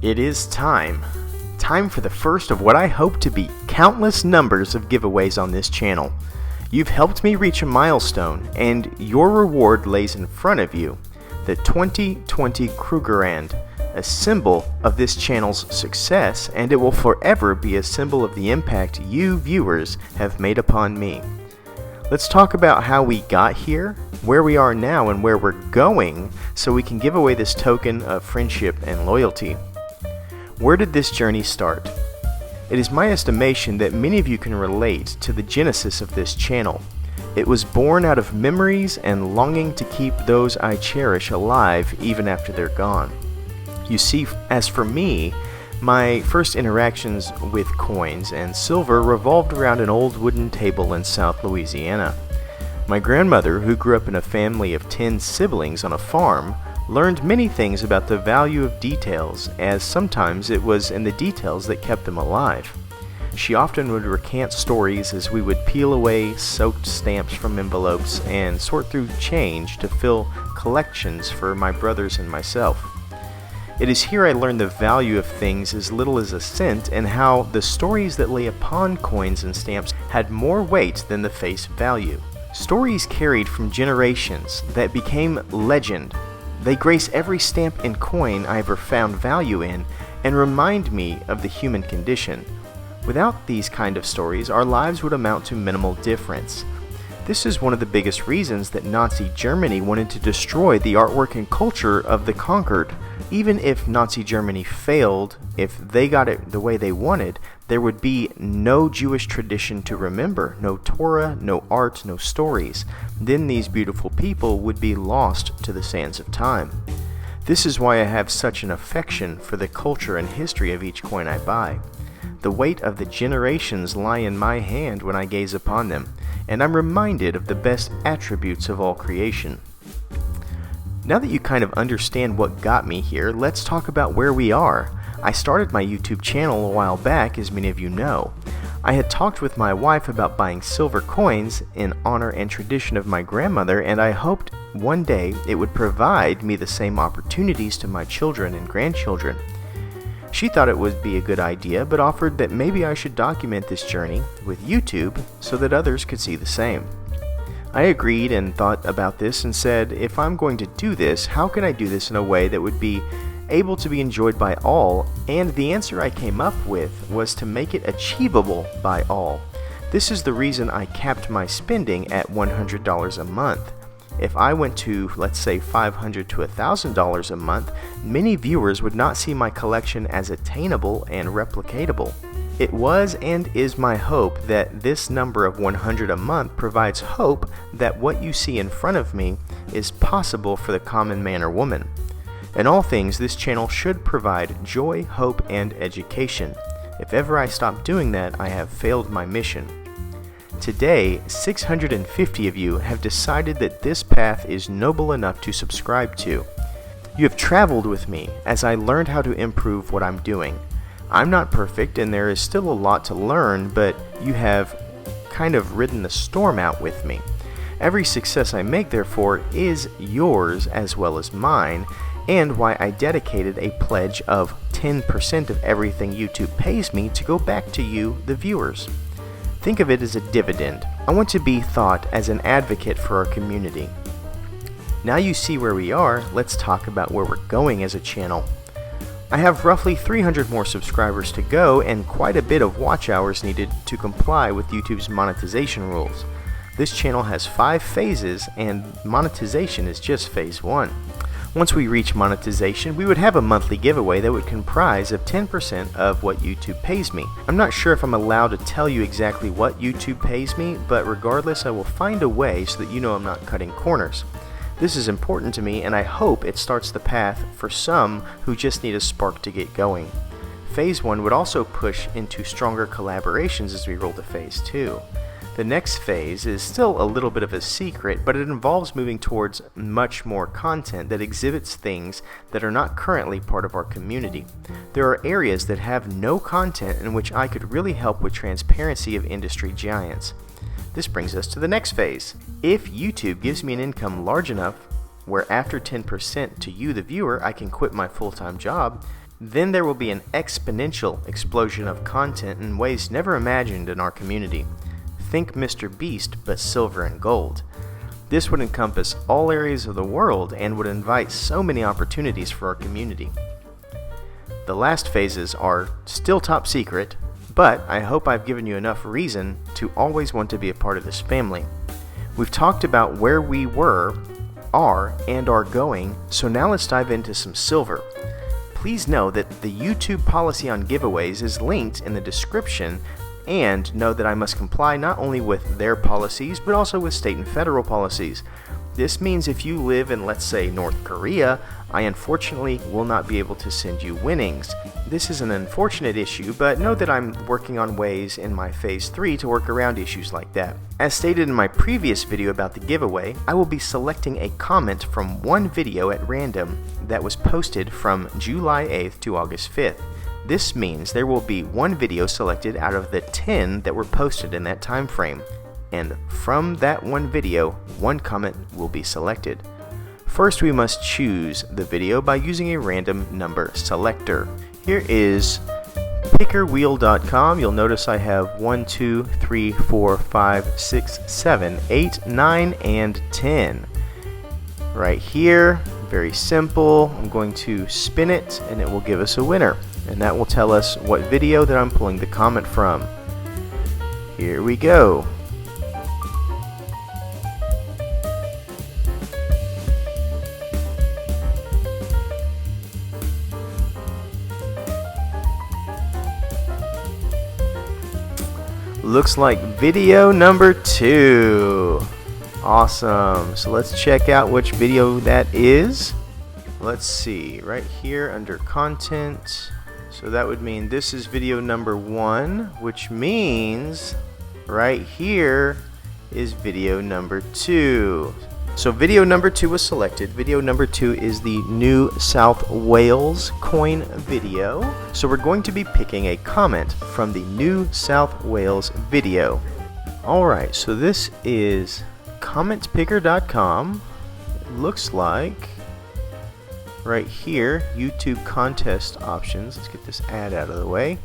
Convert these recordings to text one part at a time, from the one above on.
It is time. Time for the first of what I hope to be countless numbers of giveaways on this channel. You've helped me reach a milestone, and your reward lays in front of you. The 2020 Krugerrand, a symbol of this channel's success, and it will forever be a symbol of the impact you viewers have made upon me. Let's talk about how we got here, where we are now, and where we're going, so we can give away this token of friendship and loyalty. Where did this journey start? It is my estimation that many of you can relate to the genesis of this channel. It was born out of memories and longing to keep those I cherish alive even after they're gone. You see, as for me, my first interactions with coins and silver revolved around an old wooden table in South Louisiana. My grandmother, who grew up in a family of 10 siblings on a farm, learned many things about the value of details, as sometimes it was in the details that kept them alive. She often would recant stories as we would peel away soaked stamps from envelopes and sort through change to fill collections for my brothers and myself. It is here I learned the value of things as little as a cent, and how the stories that lay upon coins and stamps had more weight than the face value. Stories carried from generations that became legend. They grace every stamp and coin I ever found value in and remind me of the human condition. Without these kind of stories, our lives would amount to minimal difference. This is one of the biggest reasons that Nazi Germany wanted to destroy the artwork and culture of the conquered. Even if Nazi Germany failed, if they got it the way they wanted, there would be no Jewish tradition to remember, no Torah, no art, no stories. Then these beautiful people would be lost to the sands of time. This is why I have such an affection for the culture and history of each coin I buy. The weight of the generations lie in my hand when I gaze upon them, and I'm reminded of the best attributes of all creation. Now that you kind of understand what got me here, let's talk about where we are. I started my YouTube channel a while back, as many of you know. I had talked with my wife about buying silver coins in honor and tradition of my grandmother, and I hoped one day it would provide me the same opportunities to my children and grandchildren. She thought it would be a good idea, but offered that maybe I should document this journey with YouTube so that others could see the same. I agreed and thought about this and said, if I'm going to do this, how can I do this in a way that would be able to be enjoyed by all? And the answer I came up with was to make it achievable by all. This is the reason I capped my spending at $100 a month. If I went to, let's say, $500 to $1,000 a month, many viewers would not see my collection as attainable and replicatable. It was and is my hope that this number of 100 a month provides hope that what you see in front of me is possible for the common man or woman. In all things, this channel should provide joy, hope, and education. If ever I stop doing that, I have failed my mission. Today, 650 of you have decided that this path is noble enough to subscribe to. You have traveled with me as I learned how to improve what I'm doing. I'm not perfect and there is still a lot to learn, but you have kind of ridden the storm out with me. Every success I make, therefore, is yours as well as mine, and why I dedicated a pledge of 10% of everything YouTube pays me to go back to you, the viewers. Think of it as a dividend. I want to be thought as an advocate for our community. Now you see where we are, let's talk about where we're going as a channel. I have roughly 300 more subscribers to go and quite a bit of watch hours needed to comply with YouTube's monetization rules. This channel has 5 phases and monetization is just phase 1. Once we reach monetization, we would have a monthly giveaway that would comprise of 10% of what YouTube pays me. I'm not sure if I'm allowed to tell you exactly what YouTube pays me, but regardless, I will find a way so that you know I'm not cutting corners. This is important to me, and I hope it starts the path for some who just need a spark to get going. Phase 1 would also push into stronger collaborations as we roll to Phase 2. The next phase is still a little bit of a secret, but it involves moving towards much more content that exhibits things that are not currently part of our community. There are areas that have no content in which I could really help with transparency of industry giants. This brings us to the next phase. If YouTube gives me an income large enough where after 10% to you, the viewer, I can quit my full-time job, then there will be an exponential explosion of content in ways never imagined in our community. Think Mr. Beast, but silver and gold. This would encompass all areas of the world and would invite so many opportunities for our community. The last phases are still top secret, but I hope I've given you enough reason to always want to be a part of this family. We've talked about where we were, are, and are going, so now let's dive into some silver. Please know that the YouTube policy on giveaways is linked in the description, and know that I must comply not only with their policies, but also with state and federal policies. This means if you live in, let's say, North Korea, I unfortunately will not be able to send you winnings. This is an unfortunate issue, but know that I'm working on ways in my Phase 3 to work around issues like that. As stated in my previous video about the giveaway, I will be selecting a comment from one video at random that was posted from July 8th to August 5th. This means there will be one video selected out of the 10 that were posted in that time frame. And from that one video, one comment will be selected. First, we must choose the video by using a random number selector. Here is pickerwheel.com. You'll notice I have 1, 2, 3, 4, 5, 6, 7, 8, 9, and 10. Right here, very simple. I'm going to spin it and it will give us a winner. And that will tell us what video that I'm pulling the comment from. Here we go. Looks like video number 2. Awesome. So let's check out which video that is. Let's see, right here under content. So that would mean this is video number 1, which means right here is video number 2. So video number 2 was selected. Video number 2 is the New South Wales coin video. So we're going to be picking a comment from the New South Wales video. Alright, so this is commentpicker.com. It looks like right here, YouTube contest options. Let's get this ad out of the way.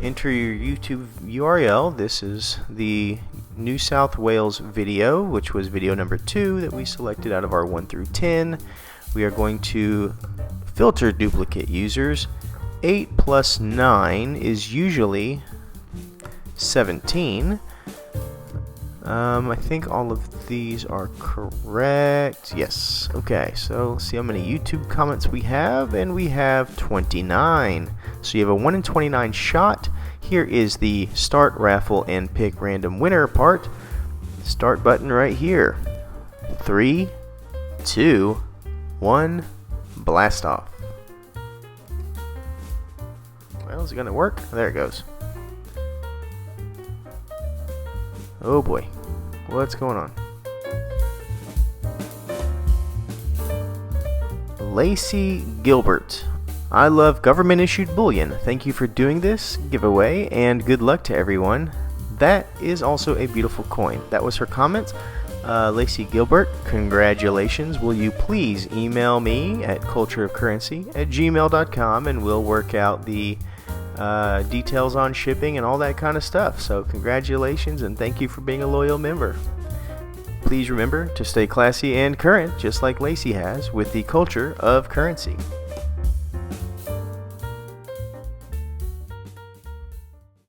Enter your YouTube URL. This is the New South Wales video, which was video number 2 that we selected out of our 1 through 10. We are going to filter duplicate users. 8 plus 9 is usually 17. I think all of these are correct. Yes. Okay, so let's see how many YouTube comments we have, and we have 29. So you have a 1 in 29 shot. Here is the start raffle and pick random winner part. Start button right here. 3, 2, 1, blast off. Well, is it gonna work? There it goes. Oh boy, what's going on? Lacey Gilbert. I love government-issued bullion. Thank you for doing this giveaway, and good luck to everyone. That is also a beautiful coin. That was her comment. Lacey Gilbert, congratulations. Will you please email me at cultureofcurrency@gmail.com, and we'll work out the details on shipping and all that kind of stuff. So congratulations, and thank you for being a loyal member. Please remember to stay classy and current, just like Lacey has, with the culture of currency.